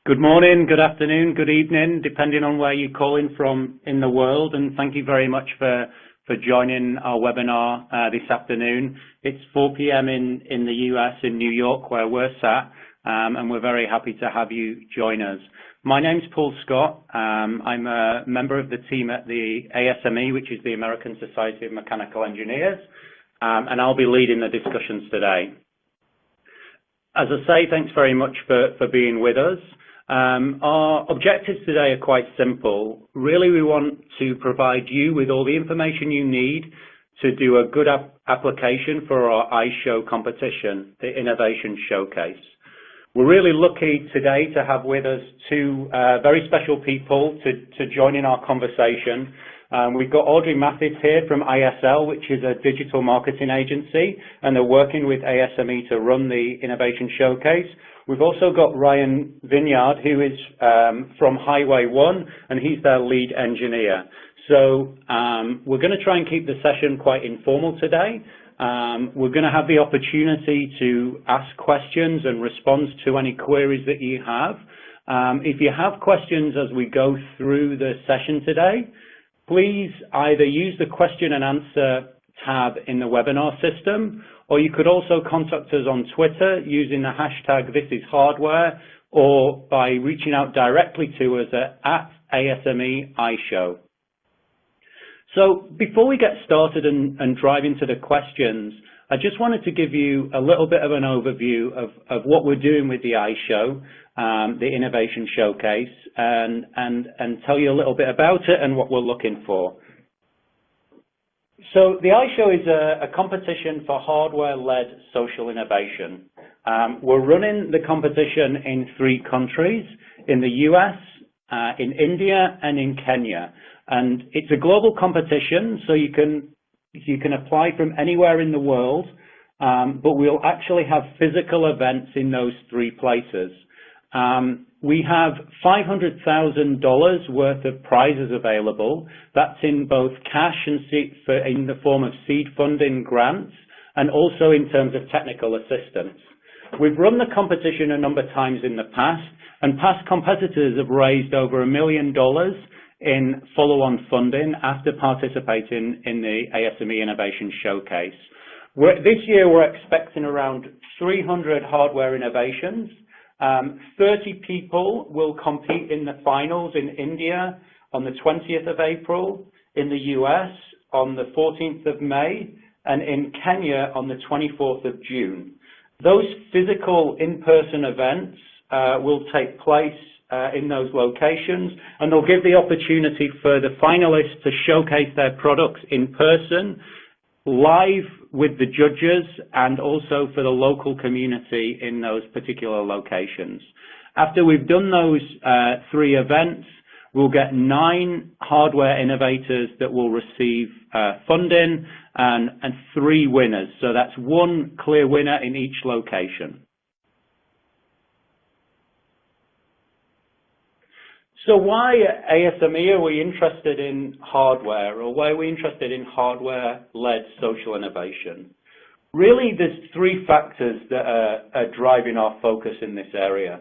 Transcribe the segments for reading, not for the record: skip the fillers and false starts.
Good morning, good afternoon, good evening, depending on where you're calling from in the world, and thank you very much for joining our webinar this afternoon. It's 4 p.m. in the US, in New York, where we're sat, and we're very happy to have you join us. My name's Paul Scott. I'm a member of the team at the ASME, which is the American Society of Mechanical Engineers, and I'll be leading the discussions today. As I say, thanks very much for being with us. Our objectives today are quite simple. Really, we want to provide you with all the information you need to do a good application for our ISHOW competition, the Innovation Showcase. We're really lucky today to have with us two very special people to join in our conversation. We've got Audrey Matthias here from ISL, which is a digital marketing agency, and they're working with ASME to run the Innovation Showcase. We've also got Ryan Vinyard, who is from Highway 1, and he's their lead engineer. So we're going to try and keep the session quite informal today. We're going to have the opportunity to ask questions and respond to any queries that you have. If you have questions as we go through the session today, please either use the question and answer tab in the webinar system, or you could also contact us on Twitter using the hashtag #ThisIsHardware, or by reaching out directly to us at ASME IShow. So before we get started and drive into the questions, I just wanted to give you a little bit of an overview of what we're doing with the ISHOW, the Innovation Showcase, and tell you a little bit about it and what we're looking for. So the ISHOW is a competition for hardware-led social innovation. We're running the competition in 3 countries, in the US, in India, and in Kenya. And it's a global competition, so you can apply from anywhere in the world, but we'll actually have physical events in those 3 places. We have $500,000 worth of prizes available. That's in both cash and in the form of seed funding grants, and also in terms of technical assistance. We've run the competition a number of times in the past, and past competitors have raised over $1 million in follow-on funding after participating in the ASME Innovation Showcase. This year we're expecting around 300 hardware innovations. 30 people will compete in the finals in India on the 20th of April, in the US on the 14th of May, and in Kenya on the 24th of June. Those physical in-person events will take place in those locations, and they'll give the opportunity for the finalists to showcase their products in person, live with the judges, and also for the local community in those particular locations. After we've done those 3 events, we'll get 9 hardware innovators that will receive funding and 3 winners. So that's 1 clear winner in each location. So why at ASME are we interested in hardware, or why are we interested in hardware-led social innovation? Really, there's 3 factors that are driving our focus in this area.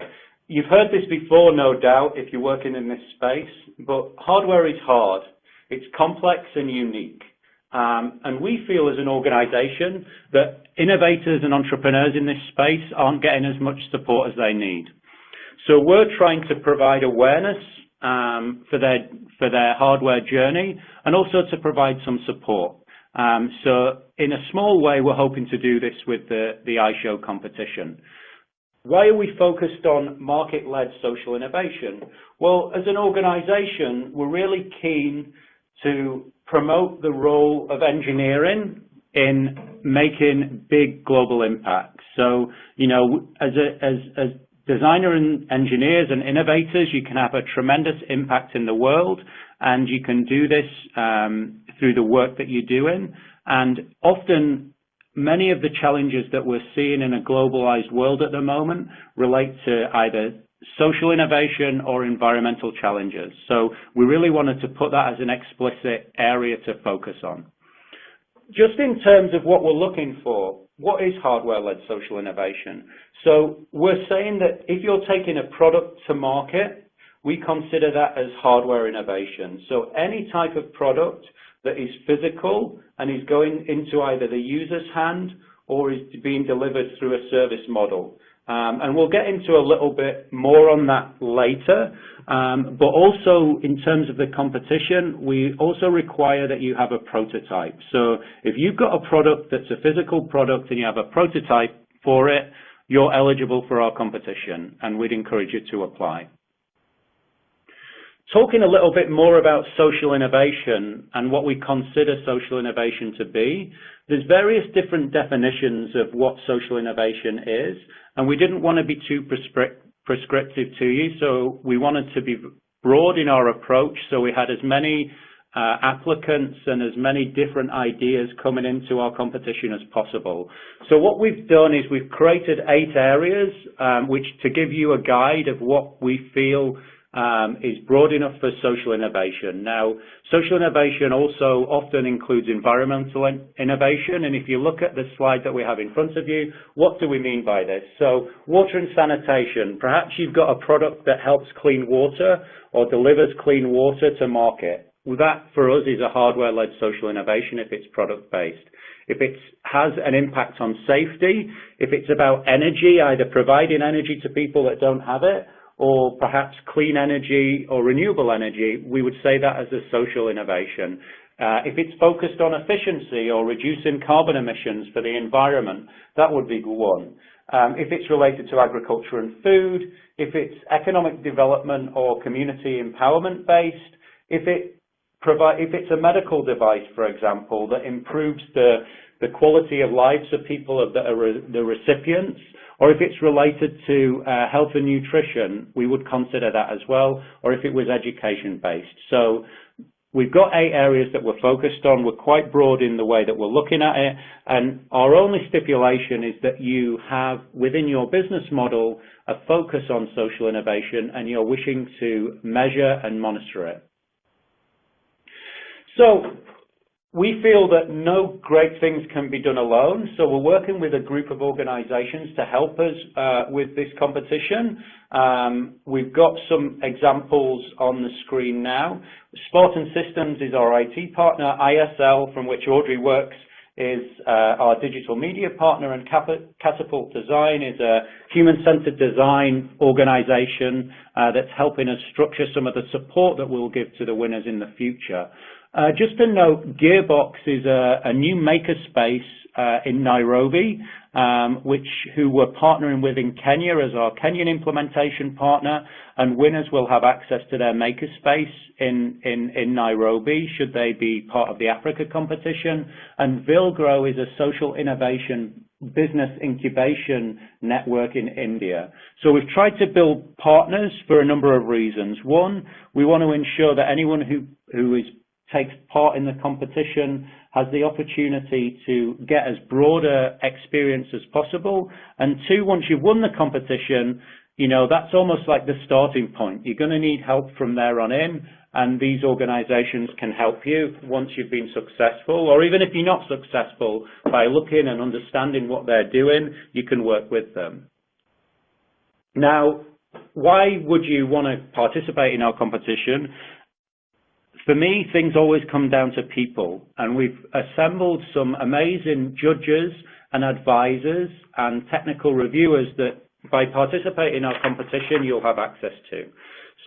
You've heard this before, no doubt, if you're working in this space, but hardware is hard. It's complex and unique. And we feel as an organization that innovators and entrepreneurs in this space aren't getting as much support as they need. So we're trying to provide awareness for their hardware journey, and also to provide some support. So in a small way, we're hoping to do this with the ISHOW competition. Why are we focused on market-led social innovation? Well, as an organization, we're really keen to promote the role of engineering in making big global impacts. So, you know, as designer and engineers and innovators, you can have a tremendous impact in the world, and you can do this through the work that you're doing. And often, many of the challenges that we're seeing in a globalized world at the moment relate to either social innovation or environmental challenges. So we really wanted to put that as an explicit area to focus on. Just in terms of what we're looking for, what is hardware-led social innovation? So we're saying that if you're taking a product to market, we consider that as hardware innovation. So any type of product that is physical and is going into either the user's hand or is being delivered through a service model. And we'll get into a little bit more on that later. But also in terms of the competition, we also require that you have a prototype. So if you've got a product that's a physical product and you have a prototype for it, you're eligible for our competition, and we'd encourage you to apply. Talking a little bit more about social innovation and what we consider social innovation to be, there's various different definitions of what social innovation is, and we didn't want to be too prescriptive to you, so we wanted to be broad in our approach, so we had as many applicants and as many different ideas coming into our competition as possible. So what we've done is we've created 8 areas which to give you a guide of what we feel is broad enough for social innovation. Now, social innovation also often includes environmental innovation, and if you look at the slide that we have in front of you, what do we mean by this? So, water and sanitation. Perhaps you've got a product that helps clean water or delivers clean water to market. Well, that, for us, is a hardware-led social innovation if it's product-based. If it has an impact on safety, if it's about energy, either providing energy to people that don't have it, or perhaps clean energy or renewable energy, we would say that as a social innovation. If it's focused on efficiency or reducing carbon emissions for the environment, that would be one. If it's related to agriculture and food, if it's economic development or community empowerment based, if it's a medical device, for example, that improves the quality of lives of people that are the recipients, or if it's related to health and nutrition, we would consider that as well, or if it was education-based. So we've got 8 areas that we're focused on. We're quite broad in the way that we're looking at it, and our only stipulation is that you have, within your business model, a focus on social innovation, and you're wishing to measure and monitor it. So we feel that no great things can be done alone, so we're working with a group of organizations to help us with this competition. We've got some examples on the screen now. Spartan Systems is our IT partner. ISL, from which Audrey works, is our digital media partner, and Catapult Design is a human-centered design organization that's helping us structure some of the support that we'll give to the winners in the future. Just to note, Gearbox is a new makerspace in Nairobi, who we're partnering with in Kenya as our Kenyan implementation partner, and winners will have access to their makerspace in Nairobi should they be part of the Africa competition. And Vilgrow is a social innovation business incubation network in India. So we've tried to build partners for a number of reasons. One, we want to ensure that anyone who takes part in the competition has the opportunity to get as broad a experience as possible. And 2, once you've won the competition, you know, that's almost like the starting point. You're going to need help from there on in, and these organizations can help you once you've been successful, or even if you're not successful, by looking and understanding what they're doing, you can work with them. Now, why would you want to participate in our competition? For me, things always come down to people, and we've assembled some amazing judges and advisors and technical reviewers that by participating in our competition, you'll have access to.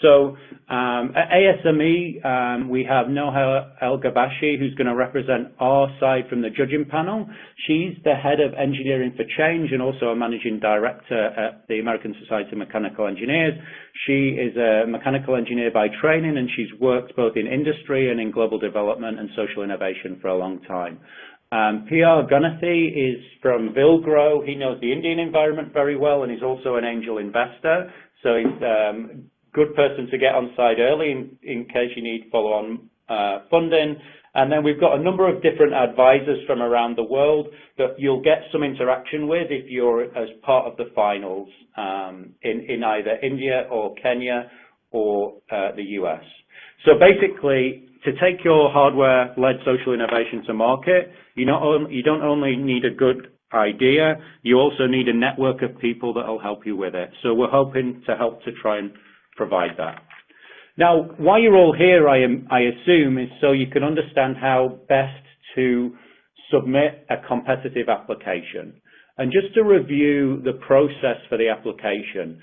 So at ASME, we have Noha El-Gabashi, who's going to represent our side from the judging panel. She's the head of engineering for change and also a managing director at the American Society of Mechanical Engineers. She is a mechanical engineer by training, and she's worked both in industry and in global development and social innovation for a long time. PR Gunathi is from Vilgrow. He knows the Indian environment very well, and he's also an angel investor. So he's good person to get on side early in case you need follow-on funding. And then we've got a number of different advisors from around the world that you'll get some interaction with if you're as part of the finals in either India or Kenya or the US. So basically, to take your hardware-led social innovation to market, you don't only need a good idea, you also need a network of people that will help you with it. So we're hoping to help to try and provide that. Now, why you're all here, I assume, is so you can understand how best to submit a competitive application. And just to review the process for the application,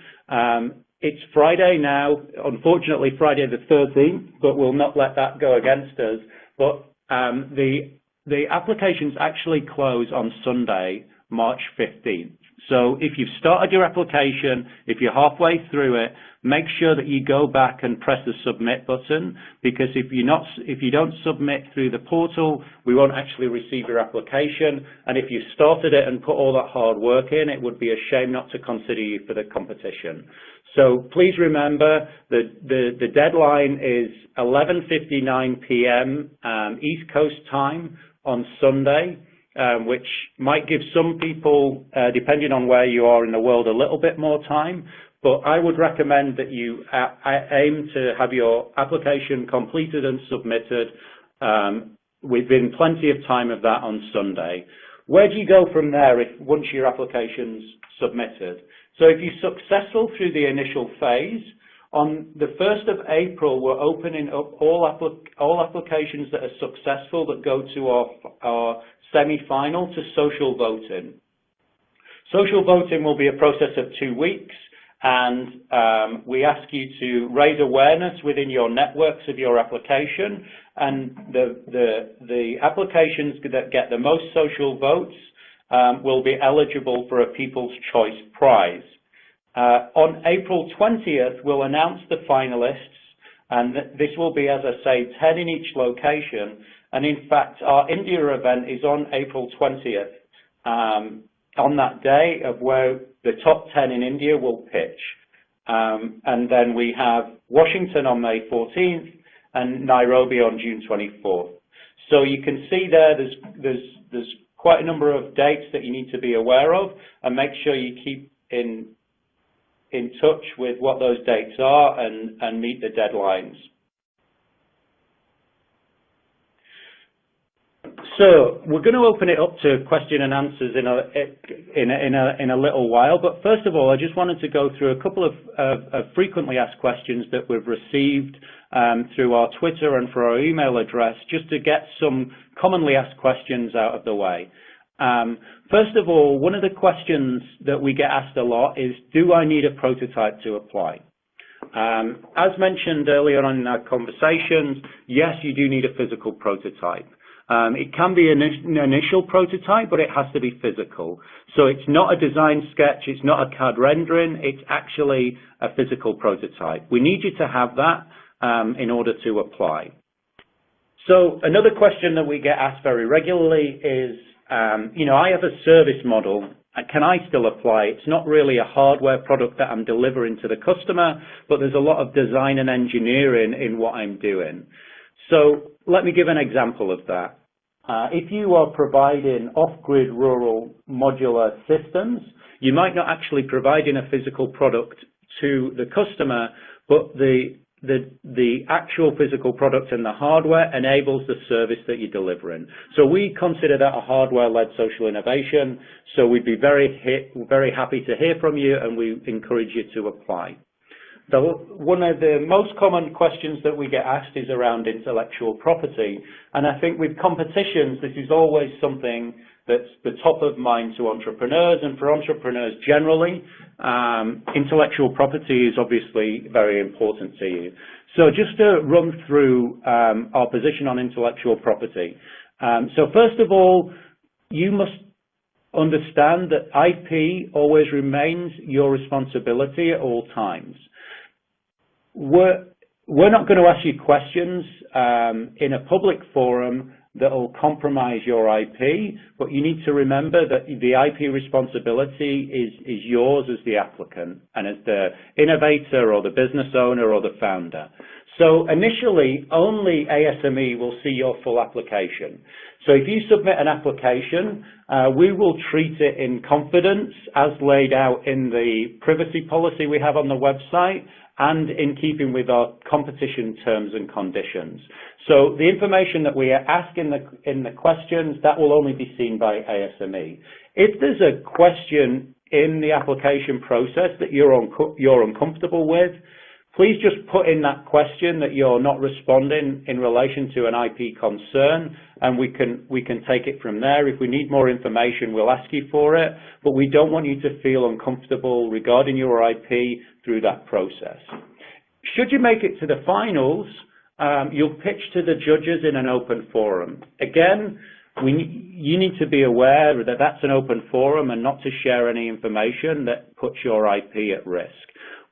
it's Friday now, unfortunately Friday the 13th, but we'll not let that go against us. But the applications actually close on Sunday, March 15th. So if you've started your application, if you're halfway through it, make sure that you go back and press the submit button, because if you don't submit through the portal, we won't actually receive your application. And if you started it and put all that hard work in, it would be a shame not to consider you for the competition. So please remember that the deadline is 11:59 p.m. East Coast time on Sunday, which might give some people, depending on where you are in the world, a little bit more time. But I would recommend that you aim to have your application completed and submitted within plenty of time of that on Sunday. Where do you go from there once your application's submitted? So if you're successful through the initial phase, on the 1st of April, we're opening up all applications that are successful that go to our semi-final to social voting. Social voting will be a process of 2 weeks, and we ask you to raise awareness within your networks of your application, and the applications that get the most social votes will be eligible for a People's Choice Prize. On April 20th, we'll announce the finalists, and this will be, as I say, 10 in each location. And in fact, our India event is on April 20th, on that day of where the top 10 in India will pitch. And then we have Washington on May 14th and Nairobi on June 24th. So you can see there's quite a number of dates that you need to be aware of, and make sure you keep in touch with what those dates are and meet the deadlines. So we're going to open it up to question and answers in a little while, but first of all, I just wanted to go through a couple of frequently asked questions that we've received through our Twitter and for our email address, just to get some commonly asked questions out of the way. First of all, one of the questions that we get asked a lot is, do I need a prototype to apply? As mentioned earlier on in our conversations, yes, you do need a physical prototype. It can be an initial prototype, but it has to be physical. So it's not a design sketch, it's not a CAD rendering, it's actually a physical prototype. We need you to have that in order to apply. So another question that we get asked very regularly is, I have a service model. Can I still apply? It's not really a hardware product that I'm delivering to the customer, but there's a lot of design and engineering in what I'm doing. So let me give an example of that. If you are providing off-grid rural modular systems, you might not actually providing a physical product to the customer, but the actual physical product and the hardware enables the service that you're delivering. So we consider that a hardware-led social innovation. So we'd be very happy to hear from you, and we encourage you to apply. So one of the most common questions that we get asked is around intellectual property. And I think with competitions, this is always something that's the top of mind to entrepreneurs, and for entrepreneurs generally, intellectual property is obviously very important to you. So just to run through our position on intellectual property. So first of all, you must understand that IP always remains your responsibility at all times. We're not going to ask you questions in a public forum that will compromise your IP, but you need to remember that the IP responsibility is yours as the applicant and as the innovator or the business owner or the founder. So initially, only ASME will see your full application. So if you submit an application, we will treat it in confidence as laid out in the privacy policy we have on the website, and in keeping with our competition terms and conditions. So the information that we ask in the questions, that will only be seen by ASME. If there's a question in the application process that you're uncomfortable with, please just put in that question that you're not responding in relation to an IP concern, and we can take it from there. If we need more information, we'll ask you for it, but we don't want you to feel uncomfortable regarding your IP through that process. Should you make it to the finals, you'll pitch to the judges in an open forum. Again, you need to be aware that that's an open forum and not to share any information that puts your IP at risk.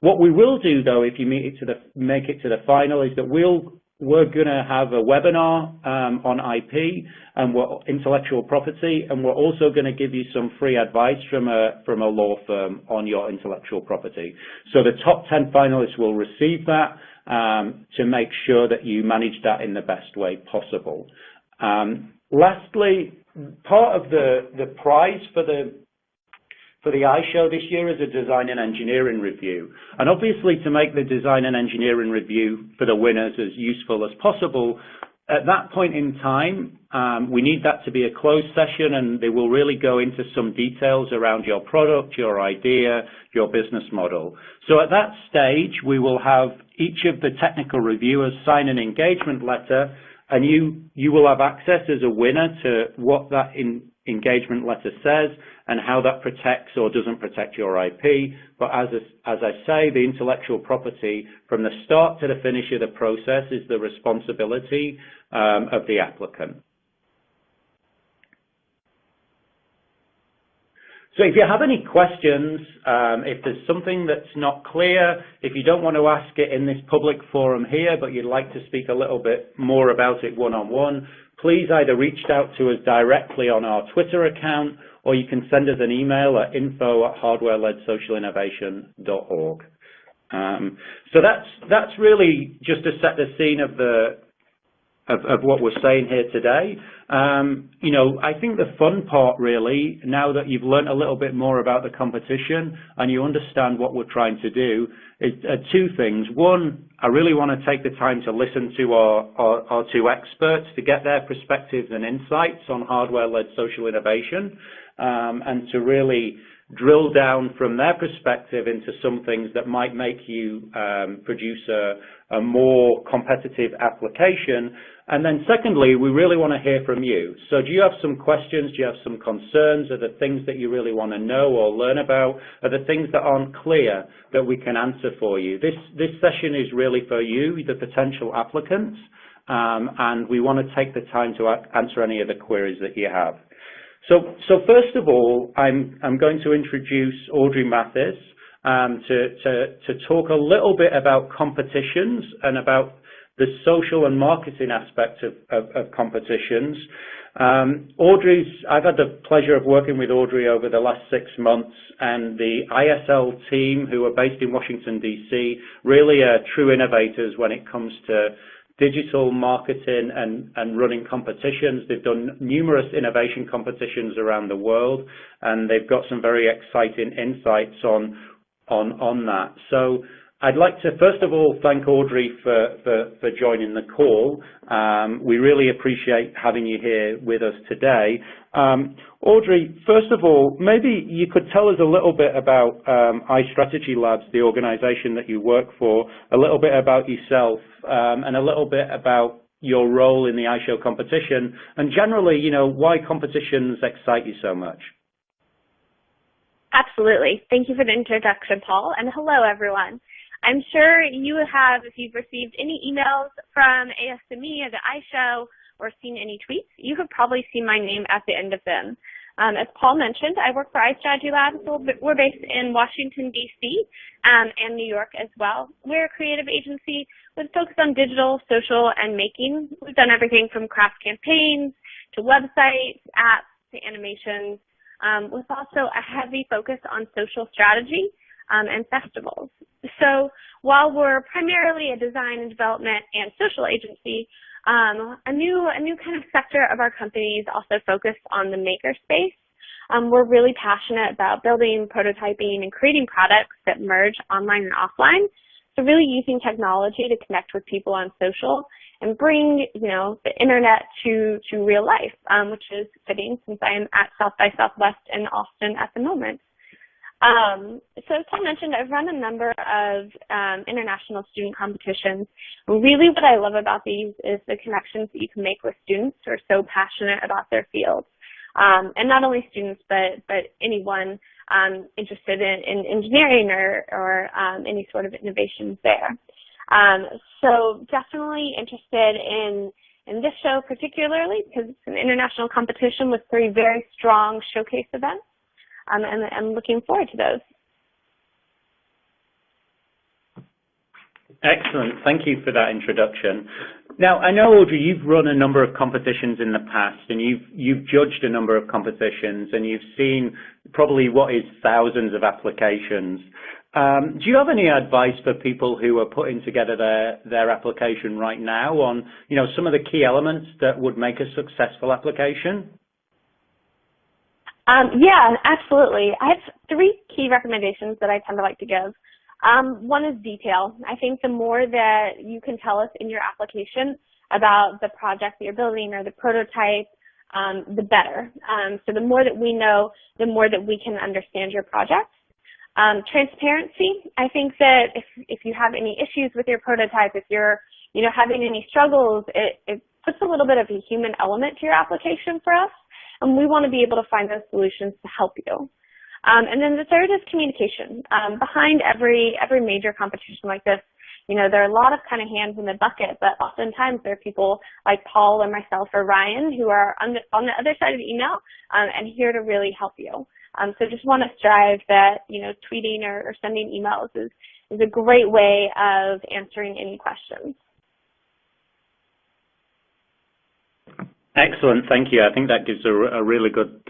What we will do, though, if you make it to the final, is that we're going to have a webinar on IP and intellectual property, and we're also going to give you some free advice from a law firm on your intellectual property. So the top 10 finalists will receive that to make sure that you manage that in the best way possible. Lastly, part of the prize for the iShow this year is a design and engineering review. And obviously, to make the design and engineering review for the winners as useful as possible, at that point in time, we need that to be a closed session, and they will really go into some details around your product, your idea, your business model. So at that stage, we will have each of the technical reviewers sign an engagement letter, and you will have access as a winner to what that engagement letter says and how that protects or doesn't protect your IP. But as I say, the intellectual property from the start to the finish of the process is the responsibility of the applicant. So if you have any questions, if there's something that's not clear, if you don't want to ask it in this public forum here, but you'd like to speak a little bit more about it one-on-one, please either reach out to us directly on our Twitter account, or you can send us an email at info@hardwareledsocialinnovation.org. So that's really just to set the scene of what we're saying here today. You know, I think the fun part really, now that you've learned a little bit more about the competition and you understand what we're trying to do, is two things. One, I really want to take the time to listen to our two experts to get their perspectives and insights on hardware-led social innovation, and to really drill down from their perspective into some things that might make you produce a more competitive application. And then secondly, we really want to hear from you. So do you have some questions? Do you have some concerns? Are there things that you really want to know or learn about? Are there things that aren't clear that we can answer for you? This session is really for you, the potential applicants, and we want to take the time to answer any of the queries that you have. So first of all, I'm going to introduce Audrey Matthias to talk a little bit about competitions and about the social and marketing aspect of competitions. I've had the pleasure of working with Audrey over the last 6 months, and the ISL team, who are based in Washington, D.C., really are true innovators when it comes to digital marketing and running competitions. They've done numerous innovation competitions around the world, and they've got some very exciting insights on that. So I'd like to first of all thank Audrey for joining the call. We really appreciate having you here with us today. Audrey, first of all, maybe you could tell us a little bit about iStrategy Labs, the organization that you work for, a little bit about yourself, and a little bit about your role in the iShow competition, and generally, you know, why competitions excite you so much. Absolutely. Thank you for the introduction, Paul, and hello, everyone. I'm sure you have, if you've received any emails from ASME or the iShow or seen any tweets, you have probably seen my name at the end of them. As Paul mentioned, I work for iStrategy Labs. We're based in Washington, D.C. And New York as well. We're a creative agency with focus on digital, social, and making. We've done everything from craft campaigns to websites, apps, to animations, with also a heavy focus on social strategy and festivals. So while we're primarily a design and development and social agency, a new kind of sector of our company is also focused on the maker space. We're really passionate about building, prototyping, and creating products that merge online and offline. So really using technology to connect with people on social and bring, you know, the internet to real life, which is fitting since I am at South by Southwest in Austin at the moment. So as I mentioned, I've run a number of international student competitions. Really what I love about these is the connections that you can make with students who are so passionate about their fields. And not only students, but anyone interested in engineering or any sort of innovations there. So definitely interested in this show particularly because it's an international competition with 3 very strong showcase events. And I'm looking forward to those. Excellent. Thank you for that introduction. Now, I know, Audrey, you've run a number of competitions in the past, and you've judged a number of competitions, and you've seen probably what is thousands of applications. Do you have any advice for people who are putting together their application right now on, you know, some of the key elements that would make a successful application? Yeah, absolutely. I have 3 key recommendations that I tend to like to give. One is detail. I think the more that you can tell us in your application about the project that you're building or the prototype, the better. So the more that we know, the more that we can understand your project. Transparency. I think that if you have any issues with your prototype, if you're, you know, having any struggles, it puts a little bit of a human element to your application for us. And we want to be able to find those solutions to help you. And then the third is communication. Behind every major competition like this, you know, there are a lot of kind of hands in the bucket, but oftentimes there are people like Paul or myself or Ryan who are on the other side of the email and here to really help you. So just want to strive that, you know, tweeting or sending emails is a great way of answering any questions. Excellent, thank you. I think that gives a really good,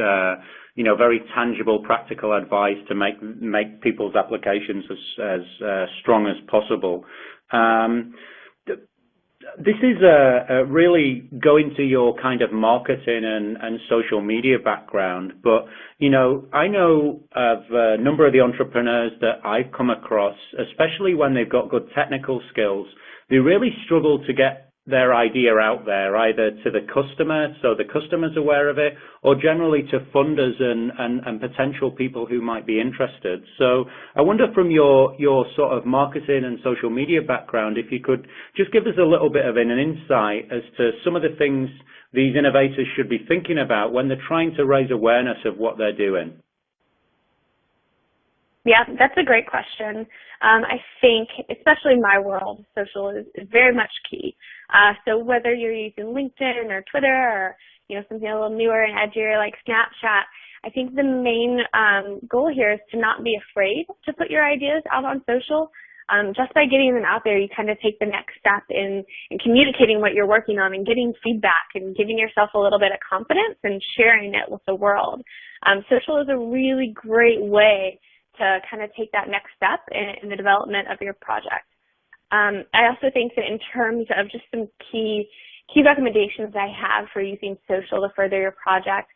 you know, very tangible, practical advice to make people's applications as strong as possible. This is really going to your kind of marketing and social media background, but, you know, I know of a number of the entrepreneurs that I've come across, especially when they've got good technical skills, they really struggle to get their idea out there, either to the customer, so the customer's aware of it, or generally to funders and potential people who might be interested. So I wonder from your sort of marketing and social media background, if you could just give us a little bit of an insight as to some of the things these innovators should be thinking about when they're trying to raise awareness of what they're doing. Yeah, that's a great question. I think, especially in my world, social is very much key. So whether you're using LinkedIn or Twitter or, you know, something a little newer and edgier like Snapchat, I think the main goal here is to not be afraid to put your ideas out on social. Just by getting them out there, you kind of take the next step in communicating what you're working on and getting feedback and giving yourself a little bit of confidence and sharing it with the world. Social is a really great way to kind of take that next step in the development of your project. I also think that in terms of just some key recommendations I have for using social to further your project,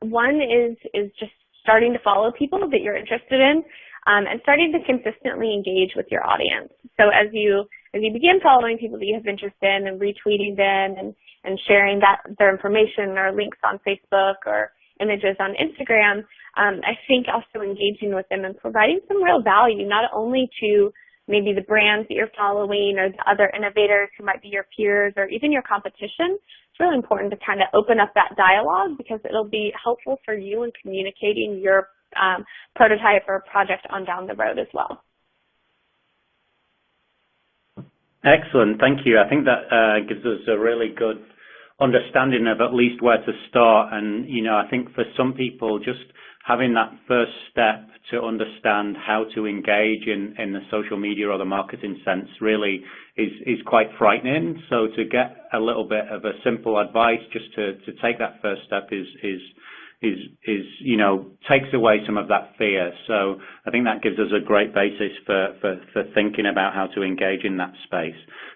one is just starting to follow people that you're interested in and starting to consistently engage with your audience. So as you begin following people that you have interest in and retweeting them and sharing their information or links on Facebook or images on Instagram, I think also engaging with them and providing some real value, not only to maybe the brands that you're following or the other innovators who might be your peers or even your competition. It's really important to kind of open up that dialogue because it'll be helpful for you in communicating your prototype or project on down the road as well. Excellent, thank you. I think that gives us a really good understanding of at least where to start. And, you know, I think for some people, just having that first step to understand how to engage in the social media or the marketing sense really is quite frightening. So to get a little bit of a simple advice just to take that first step is you know, takes away some of that fear. So I think that gives us a great basis for thinking about how to engage in that space.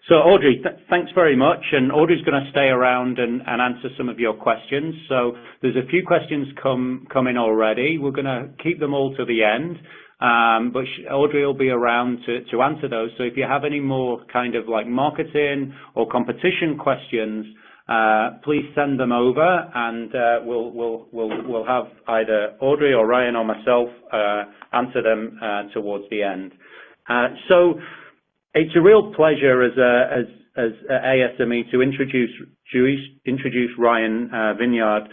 So Audrey, thanks very much. And Audrey's going to stay around and answer some of your questions. So there's a few questions come in already. We're going to keep them all to the end. but Audrey will be around to answer those. So if you have any more kind of like marketing or competition questions, please send them over, and we'll have either Audrey or Ryan or myself answer them towards the end. So it's a real pleasure as ASME to introduce Ryan Vinyard.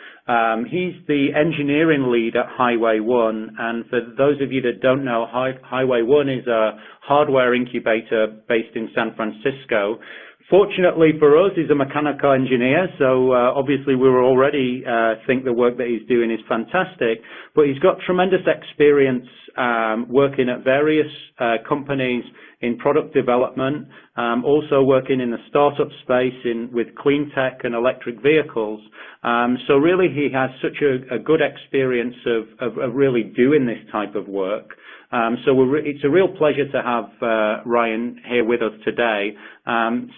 He's the engineering lead at Highway 1, and for those of you that don't know, Highway 1 is a hardware incubator based in San Francisco. Fortunately for us, he's a mechanical engineer, so obviously we already think the work that he's doing is fantastic, but he's got tremendous experience working at various companies in product development, also working in the startup space with clean tech and electric vehicles. So really he has such a good experience of really doing this type of work. So it's a real pleasure to have Ryan here with us today.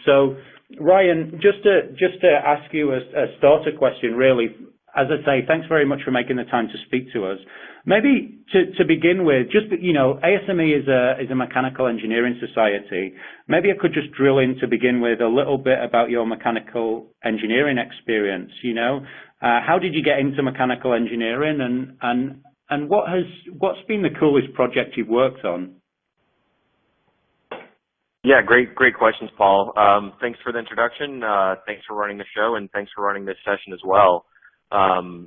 So Ryan, just to ask you a starter question, really, as I say, thanks very much for making the time to speak to us. Maybe to begin with, just, you know, ASME is a mechanical engineering society. Maybe I could just drill in to begin with a little bit about your mechanical engineering experience. You know, how did you get into mechanical engineering, and what's been the coolest project you've worked on? Yeah, great questions, Paul. Thanks for the introduction. Thanks for running the show, and thanks for running this session as well.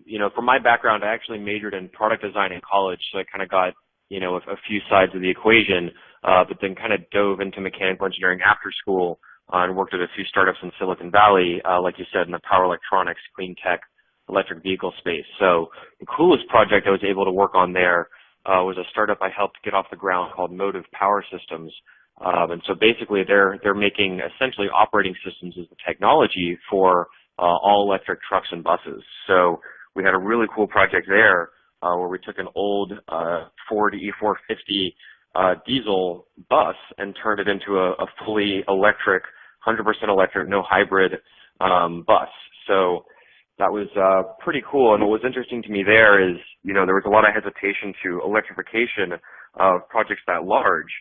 You know, from my background, I actually majored in product design in college, so I kind of got, you know, a few sides of the equation, but then kind of dove into mechanical engineering after school and worked at a few startups in Silicon Valley, like you said, in the power electronics, clean tech, electric vehicle space. So the coolest project I was able to work on there was a startup I helped get off the ground called Motive Power Systems. And so basically they're making essentially operating systems as the technology for all electric trucks and buses. So we had a really cool project there where we took an old Ford E450 diesel bus and turned it into a fully electric, 100% electric, no hybrid bus. So that was pretty cool. And what was interesting to me there is, you know, there was a lot of hesitation to electrification of projects that large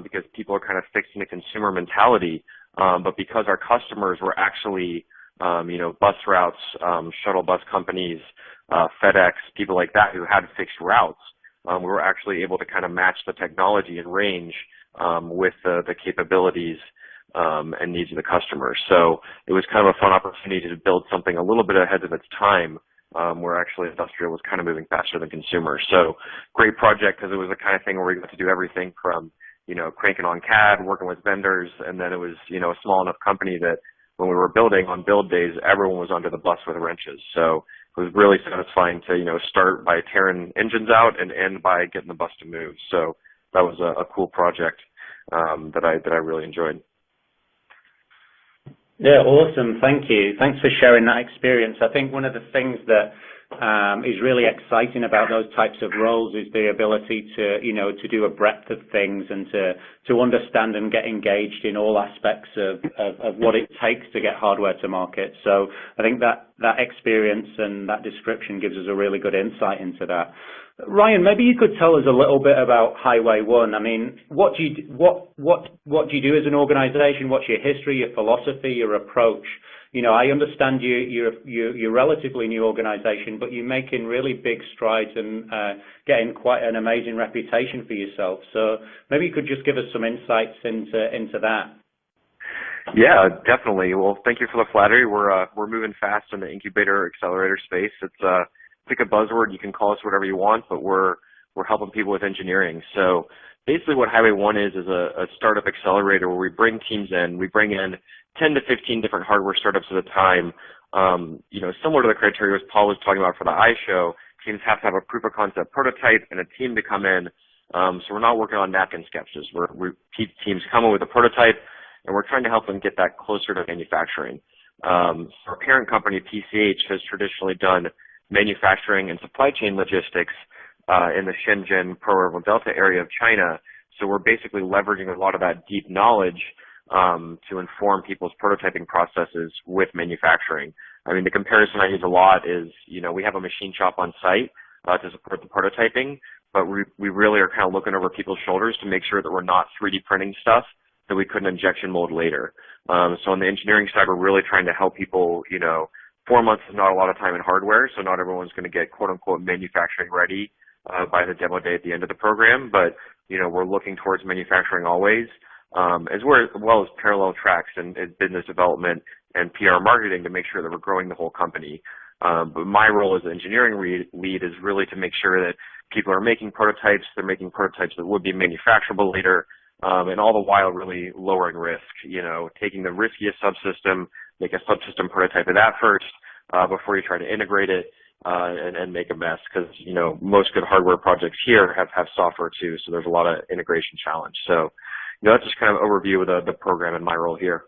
because people are kind of fixed in a consumer mentality. But because our customers were actually you know, bus routes, shuttle bus companies, FedEx, people like that who had fixed routes, we were actually able to kind of match the technology and range with the capabilities and needs of the customers. So it was kind of a fun opportunity to build something a little bit ahead of its time, where actually industrial was kind of moving faster than consumer. So great project because it was the kind of thing where we got to do everything from, you know, cranking on CAD, working with vendors, and then it was, you know, a small enough company that when we were building on build days, everyone was under the bus with wrenches. So it was really satisfying to, you know, start by tearing engines out and end by getting the bus to move. So that was a cool project that I really enjoyed. Yeah, awesome. Thank you. Thanks for sharing that experience. I think one of the things that is really exciting about those types of roles is the ability to, you know, to do a breadth of things and to understand and get engaged in all aspects of what it takes to get hardware to market. So I think that experience and that description gives us a really good insight into that. Ryan, maybe you could tell us a little bit about Highway 1. I mean, what do you do as an organization? What's your history, your philosophy, your approach? You know, I understand you're a relatively new organization, but you're making really big strides and getting quite an amazing reputation for yourself. So maybe you could just give us some insights into that. Yeah, definitely. Well, thank you for the flattery. We're moving fast in the incubator accelerator space. It's pick a buzzword. You can call us whatever you want, but we're helping people with engineering. So basically what Highway 1 is a startup accelerator where we bring teams in. We bring in 10 to 15 different hardware startups at a time. You know, similar to the criteria as Paul was talking about for the ISHOW, teams have to have a proof of concept prototype and a team to come in. So we're not working on napkin sketches. Teams come in with a prototype, and we're trying to help them get that closer to manufacturing. Our parent company, PCH, has traditionally done manufacturing and supply chain logistics in the Shenzhen, Pearl River Delta area of China. So we're basically leveraging a lot of that deep knowledge to inform people's prototyping processes with manufacturing. I mean, the comparison I use a lot is, you know, we have a machine shop on site to support the prototyping, but we really are kind of looking over people's shoulders to make sure that we're not 3D printing stuff that we couldn't injection mold later. So on the engineering side, we're really trying to help people, 4 months is not a lot of time in hardware, so not everyone's going to get quote-unquote manufacturing ready by the demo day at the end of the program, but, we're looking towards manufacturing always, as well as parallel tracks and business development and PR marketing to make sure that we're growing the whole company. But my role as engineering lead is really to make sure that people are making prototypes, they're making prototypes that would be manufacturable later, and all the while really lowering risk, taking the riskiest subsystem, make a subsystem prototype of that first before you try to integrate it and make a mess, because, most good hardware projects here have software too, so there's a lot of integration challenge. So, that's just kind of an overview of the program and my role here.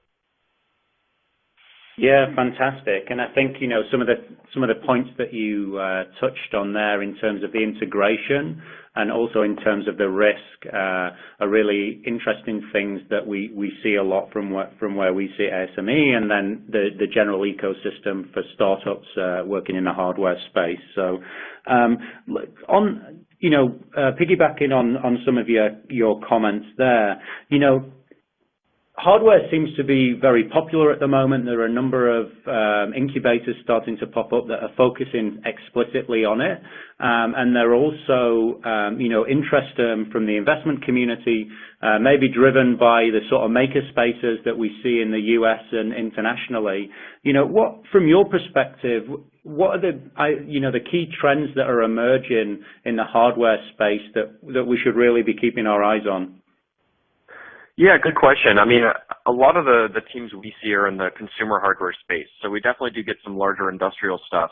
Yeah, fantastic. And I think, some of the points that you touched on there in terms of the integration and also in terms of the risk are really interesting things that we see a lot from where we see ASME, and then the general ecosystem for startups working in the hardware space. So piggybacking on some of your comments there, hardware seems to be very popular at the moment. There are a number of incubators starting to pop up that are focusing explicitly on it. And they're also, interest from the investment community, maybe driven by the sort of maker spaces that we see in the US and internationally. From your perspective, what are the key trends that are emerging in the hardware space that we should really be keeping our eyes on? Yeah, good question. I mean, a lot of the teams we see are in the consumer hardware space, so we definitely do get some larger industrial stuff,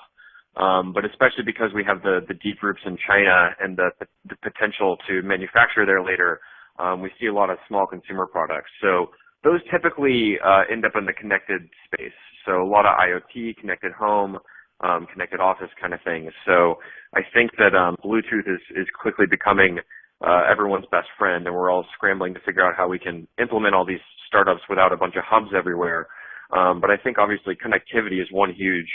but especially because we have the deep roots in China and the potential to manufacture there later, we see a lot of small consumer products. So those typically end up in the connected space, so a lot of IoT, connected home, connected office kind of things. So I think that Bluetooth is quickly becoming everyone's best friend, and we're all scrambling to figure out how we can implement all these startups without a bunch of hubs everywhere. But I think obviously connectivity is one huge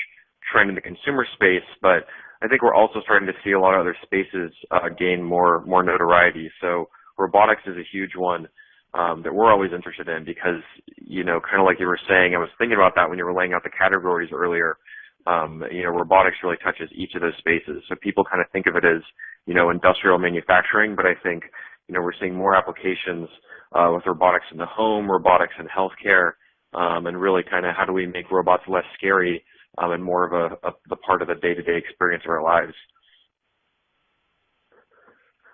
trend in the consumer space, but I think we're also starting to see a lot of other spaces gain more notoriety. So robotics is a huge one that we're always interested in because, kind of like you were saying, I was thinking about that when you were laying out the categories earlier. Robotics really touches each of those spaces. So people kind of think of it as, industrial manufacturing, but I think, we're seeing more applications with robotics in the home, robotics in healthcare, and really kind of how do we make robots less scary and more of the part of the day-to-day experience of our lives.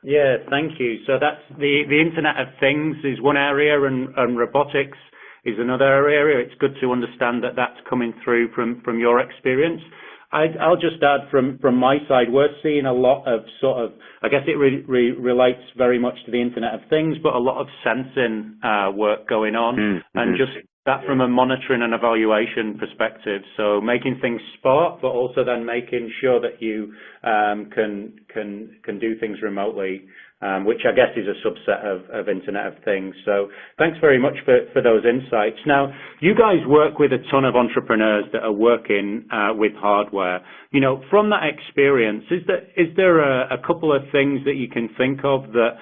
Yeah, thank you. So that's the Internet of Things is one area, and robotics is another area. It's good to understand that that's coming through from your experience. I'll just add from my side, we're seeing a lot of sort of, I guess it relates very much to the Internet of Things, but a lot of sensing work going on, and just that from a monitoring and evaluation perspective. So making things smart, but also then making sure that you can do things remotely, which I guess is a subset of Internet of Things. So thanks very much for those insights. Now, you guys work with a ton of entrepreneurs that are working with hardware. From that experience, is there a couple of things that you can think of that,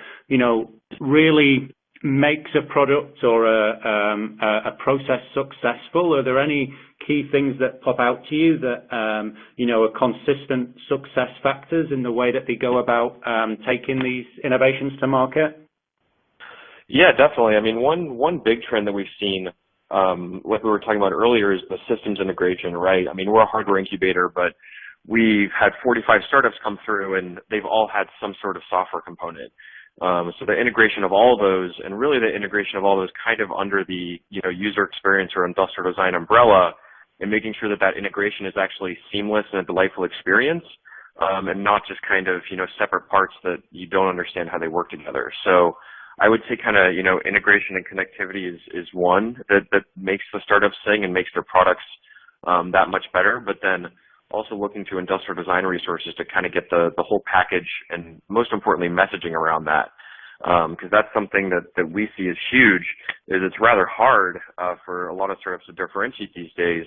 really makes a product or a process successful? Are there any key things that pop out to you that are consistent success factors in the way that they go about taking these innovations to market? Yeah, definitely. I mean, one big trend that we've seen, like we were talking about earlier, is the systems integration, right? I mean, we're a hardware incubator, but we've had 45 startups come through, and they've all had some sort of software component. So the integration of all of those, and really the integration of all those kind of under the user experience or industrial design umbrella, and making sure that integration is actually seamless and a delightful experience, and not just kind of separate parts that you don't understand how they work together. So I would say kind of integration and connectivity is one that makes the startups sing and makes their products that much better. But then also looking to industrial design resources to kind of get the whole package, and most importantly, messaging around that. Because that's something that we see is huge, is it's rather hard for a lot of startups to differentiate these days.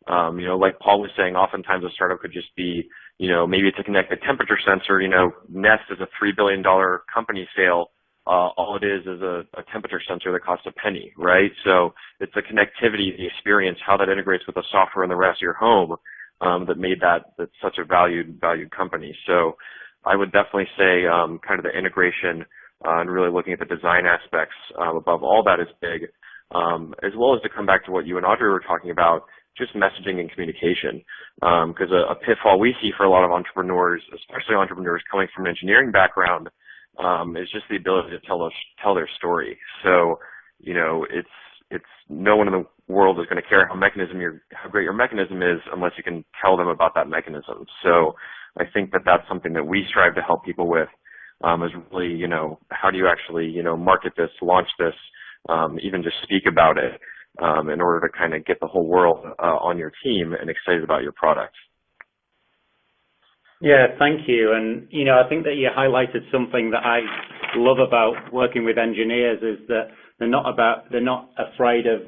Like Paul was saying, oftentimes a startup could just be, maybe to connect a temperature sensor, Nest is a $3 billion company sale. All it is a temperature sensor that costs a penny, right? So it's the connectivity, the experience, how that integrates with the software and the rest of your home that made that's such a valued company. So I would definitely say kind of the integration and really looking at the design aspects above all that is big, as well as to come back to what you and Audrey were talking about, just messaging and communication. Because a pitfall we see for a lot of entrepreneurs, especially entrepreneurs coming from an engineering background, is just the ability to tell their story. So, it's no one in the world is going to care how great your mechanism is unless you can tell them about that mechanism. So I think that's something that we strive to help people with, is really, how do you actually, market this, launch this, even just speak about it, in order to kind of get the whole world on your team and excited about your product. Yeah, thank you. And, I think that you highlighted something that I love about working with engineers is that they're not afraid of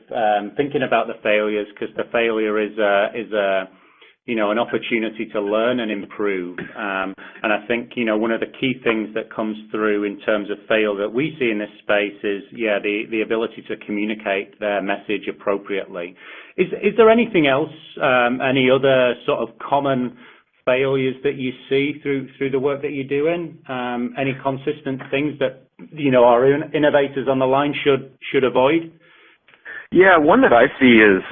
thinking about the failures, because the failure is an opportunity to learn and improve. And I think, one of the key things that comes through in terms of failure that we see in this space is, the ability to communicate their message appropriately. Is there anything else, any other sort of common failures that you see through the work that you're doing? Any consistent things that, our innovators on the line should avoid? Yeah, one that I see is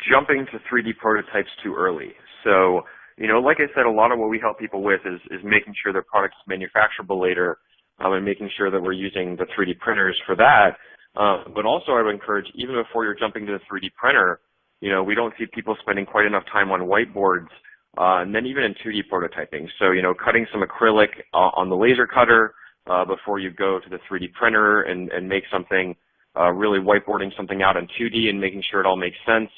jumping to 3D prototypes too early. So, like I said, a lot of what we help people with is making sure their product is manufacturable later, and making sure that we're using the 3D printers for that. But also I would encourage, even before you're jumping to the 3D printer, we don't see people spending quite enough time on whiteboards, and then even in 2D prototyping. So, cutting some acrylic on the laser cutter before you go to the 3D printer and make something, really whiteboarding something out in 2D and making sure it all makes sense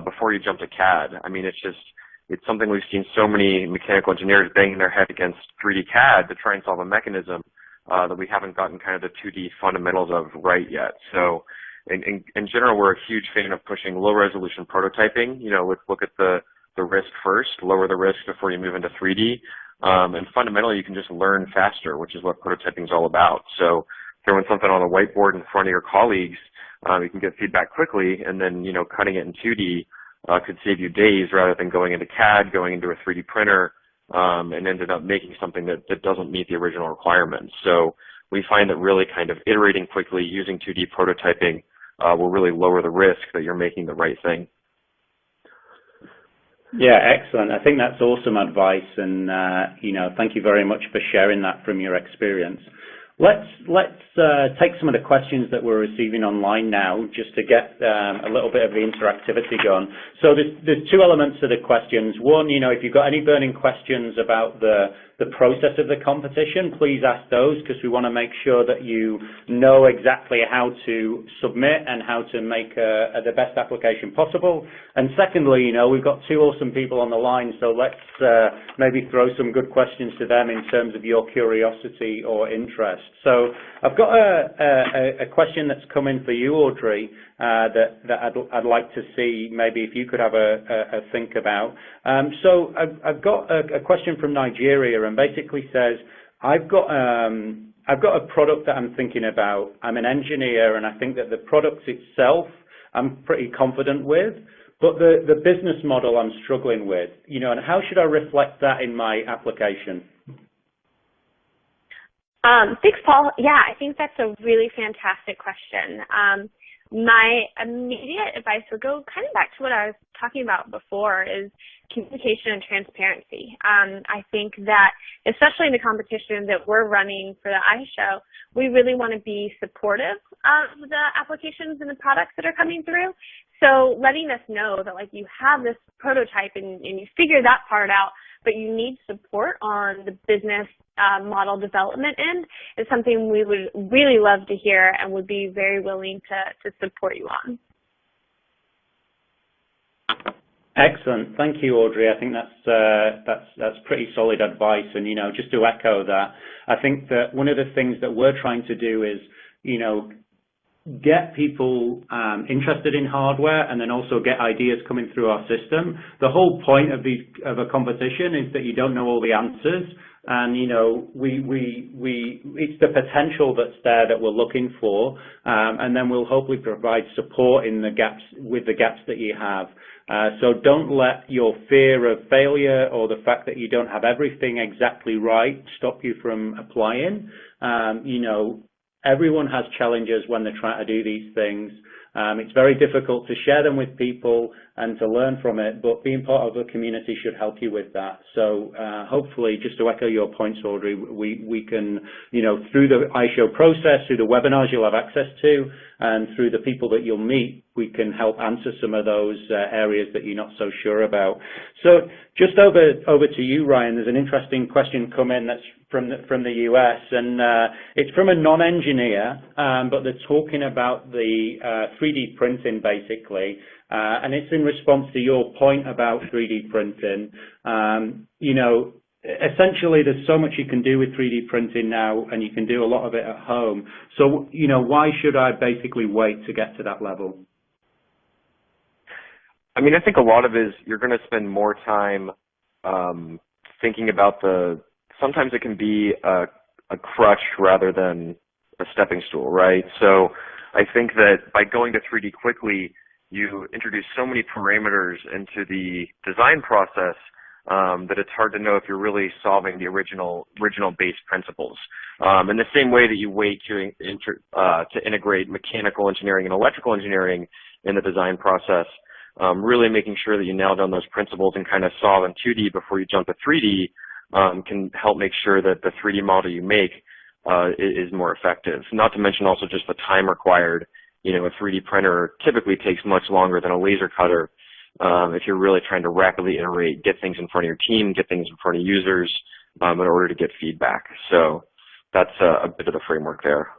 before you jump to CAD. I mean, it's something we've seen so many mechanical engineers banging their head against 3D CAD to try and solve a mechanism that we haven't gotten kind of the 2D fundamentals of right yet. So in general, we're a huge fan of pushing low resolution prototyping. Let's look at the risk first, lower the risk before you move into 3D. And fundamentally, you can just learn faster, which is what prototyping is all about. So throwing something on a whiteboard in front of your colleagues, you can get feedback quickly, and then, cutting it in 2D could save you days rather than going into CAD, going into a 3D printer, and ended up making something that doesn't meet the original requirements. So we find that really kind of iterating quickly using 2D prototyping will really lower the risk that you're making the right thing. Yeah, excellent. I think that's awesome advice, and thank you very much for sharing that from your experience. Let's take some of the questions that we're receiving online now, just to get a little bit of the interactivity going. So there's two elements to the questions. One, if you've got any burning questions about the process of the competition, please ask those, because we want to make sure that you know exactly how to submit and how to make the best application possible. And secondly, we've got two awesome people on the line, so let's maybe throw some good questions to them in terms of your curiosity or interest. So I've got a question that's come in for you, Audrey, that I'd like to see maybe if you could have a think about. So I've got a question from Nigeria, and basically says, I've got a product that I'm thinking about. I'm an engineer, and I think that the product itself I'm pretty confident with, but the business model I'm struggling with, and how should I reflect that in my application? Thanks, Paul. Yeah, I think that's a really fantastic question. My immediate advice would go kind of back to what I was talking about before, is communication and transparency. I think that, especially in the competition that we're running for the ISHOW, we really want to be supportive of the applications and the products that are coming through. So letting us know that, like, you have this prototype and you figure that part out, but you need support on the business model development end is something we would really love to hear and would be very willing to support you on. Excellent. Thank you, Audrey. I think that's pretty solid advice. And, just to echo that, I think that one of the things that we're trying to do is, get people interested in hardware and then also get ideas coming through our system. The whole point of a competition is that you don't know all the answers, and it's the potential that's there that we're looking for, and then we'll hopefully provide support in the gaps that you have. So don't let your fear of failure or the fact that you don't have everything exactly right stop you from applying. Everyone has challenges when they're trying to do these things. It's very difficult to share them with people and to learn from it, but being part of a community should help you with that. So hopefully, just to echo your points, Audrey, we can, through the iShow process, through the webinars you'll have access to, and through the people that you'll meet, we can help answer some of those areas that you're not so sure about. So just over to you, Ryan. There's an interesting question come in that's from the US, and it's from a non-engineer, but they're talking about the 3D printing basically, and it's in response to your point about 3D printing. Essentially, there's so much you can do with 3D printing now, and you can do a lot of it at home. So, why should I basically wait to get to that level? I mean, I think a lot of it is you're going to spend more time thinking about sometimes it can be a crutch rather than a stepping stool, right? So I think that by going to 3D quickly, you introduce so many parameters into the design process that it's hard to know if you're really solving the original base principles. In the same way that you wait to integrate mechanical engineering and electrical engineering in the design process, really making sure that you nail down those principles and kind of solve in 2D before you jump to 3D can help make sure that the 3D model you make is more effective. Not to mention also just the time required. A 3D printer typically takes much longer than a laser cutter if you're really trying to rapidly iterate, get things in front of your team, get things in front of users in order to get feedback. So that's a bit of the framework there.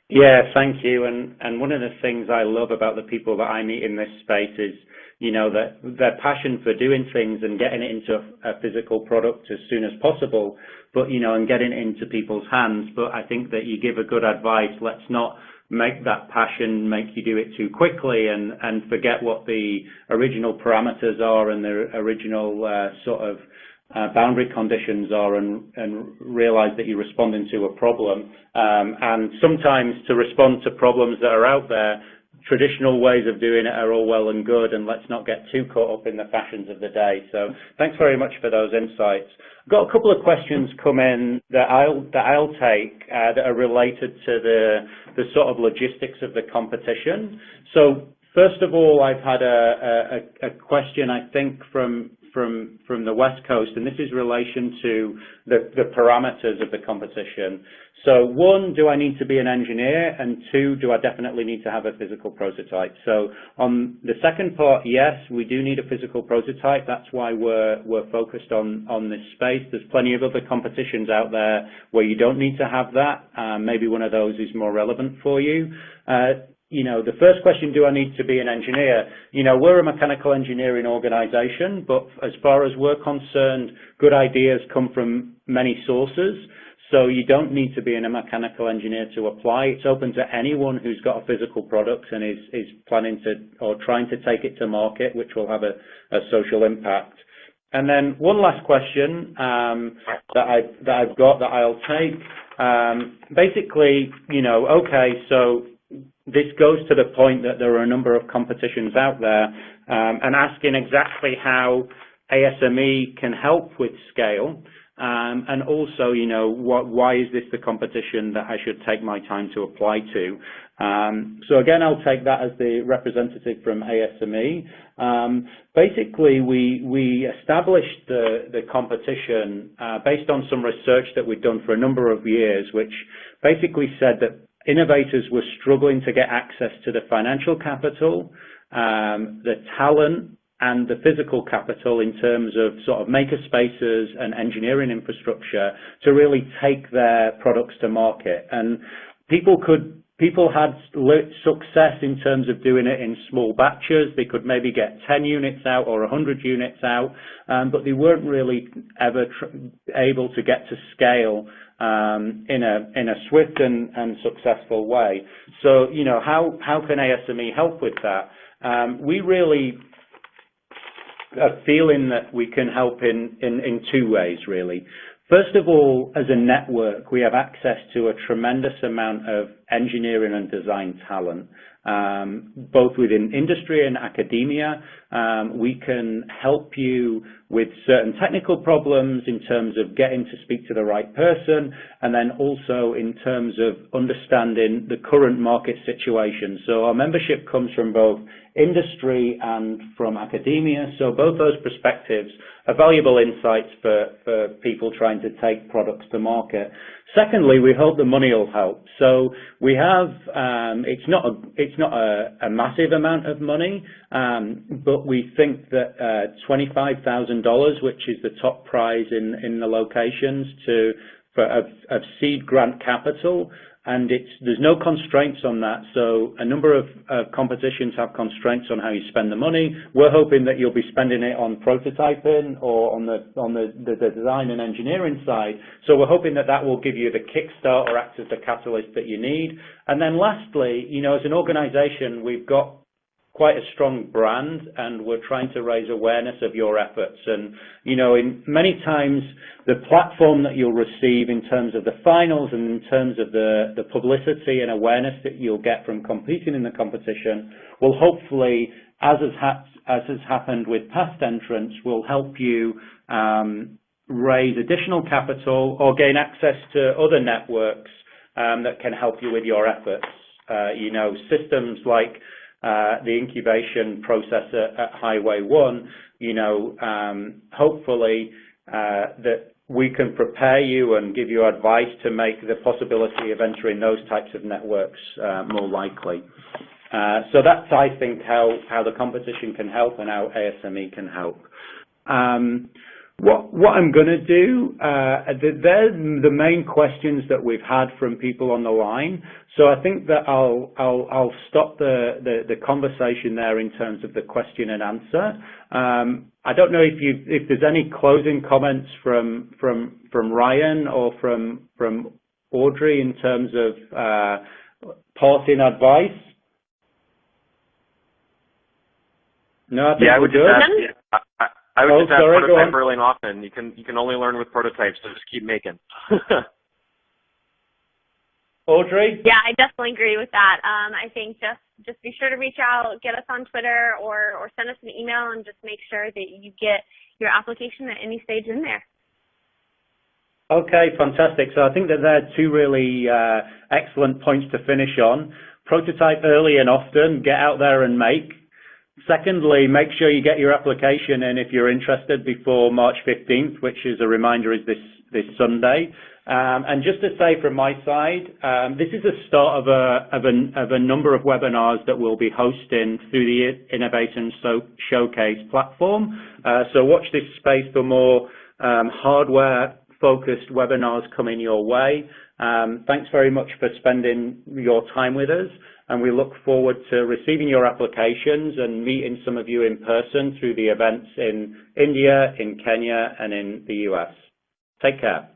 Yeah, thank you. And one of the things I love about the people that I meet in this space is, that their passion for doing things and getting it into a physical product as soon as possible, but, and getting it into people's hands. But I think that you give a good advice. Let's not make that passion make you do it too quickly and forget what the original parameters are and the original boundary conditions are, and realize that you're responding to a problem. And sometimes to respond to problems that are out there, traditional ways of doing it are all well and good, and let's not get too caught up in the fashions of the day. So thanks very much for those insights. I've got a couple of questions come in that I'll take that are related to the sort of logistics of the competition. So first of all, I've had a question, I think, from the West Coast, and this is in relation to the parameters of the competition. So one, do I need to be an engineer? And two, do I definitely need to have a physical prototype? So on the second part, yes, we do need a physical prototype. That's why we're focused on this space. There's plenty of other competitions out there where you don't need to have that. Maybe one of those is more relevant for you. The first question, do I need to be an engineer? We're a mechanical engineering organization, but as far as we're concerned, good ideas come from many sources. So you don't need to be a mechanical engineer to apply. It's open to anyone who's got a physical product and is planning to or trying to take it to market, which will have a social impact. And then one last question that I've got that I'll take. Basically, okay, so this goes to the point that there are a number of competitions out there, and asking exactly how ASME can help with scale, and also, why is this the competition that I should take my time to apply to? So again, I'll take that as the representative from ASME. Basically, we established the competition based on some research that we'd done for a number of years, which basically said that innovators were struggling to get access to the financial capital, the talent, and the physical capital in terms of sort of maker spaces and engineering infrastructure to really take their products to market. And people had success in terms of doing it in small batches. They could maybe get 10 units out or 100 units out, but they weren't really ever able to get to scale in a swift and successful way. So, you know, how can ASME help with that? We really are feeling that we can help in two ways, really. First of all, as a network, we have access to a tremendous amount of engineering and design talent, both within industry and academia. We can help you with certain technical problems in terms of getting to speak to the right person, and then also in terms of understanding the current market situation. So our membership comes from both industry and from academia, so both those perspectives are valuable insights for people trying to take products to market. Secondly, we hope the money will help. So we have, it's not a massive amount of money, but we think that $25,000, which is the top prize in the locations of seed grant capital, and there's no constraints on that. So a number of competitions have constraints on how you spend the money. We're hoping that you'll be spending it on prototyping or on the design and engineering side. So we're hoping that will give you the kickstart or act as the catalyst that you need. And then lastly, you know, as an organization, we've got quite a strong brand, and we're trying to raise awareness of your efforts. And, you know, in many times, the platform that you'll receive in terms of the finals and in terms of the publicity and awareness that you'll get from competing in the competition will hopefully, as has happened with past entrants, will help you raise additional capital or gain access to other networks that can help you with your efforts. You know, systems like the incubation process at Highway 1, you know, hopefully that we can prepare you and give you advice to make the possibility of entering those types of networks more likely. So that's, I think, how the competition can help and how ASME can help. What I'm going to do, they're the main questions that we've had from people on the line. So I think that I'll stop the conversation there in terms of the question and answer. I don't know if there's any closing comments from Ryan or from Audrey in terms of parting advice. No, I think I would we're good. just ask, I would just ask prototype early and often. You can only learn with prototypes, so just keep making. Audrey? Yeah, I definitely agree with that. I think just be sure to reach out, get us on Twitter, or send us an email, and just make sure that you get your application at any stage in there. Okay, fantastic. So I think that there are two really excellent points to finish on. Prototype early and often, get out there and make. Secondly, make sure you get your application in if you're interested before March 15th, which is a reminder is this Sunday. And just to say from my side, this is the start of a number of webinars that we'll be hosting through the Innovation Showcase platform. So watch this space for more hardware-focused webinars coming your way. Thanks very much for spending your time with us, and we look forward to receiving your applications and meeting some of you in person through the events in India, in Kenya, and in the US. Take care.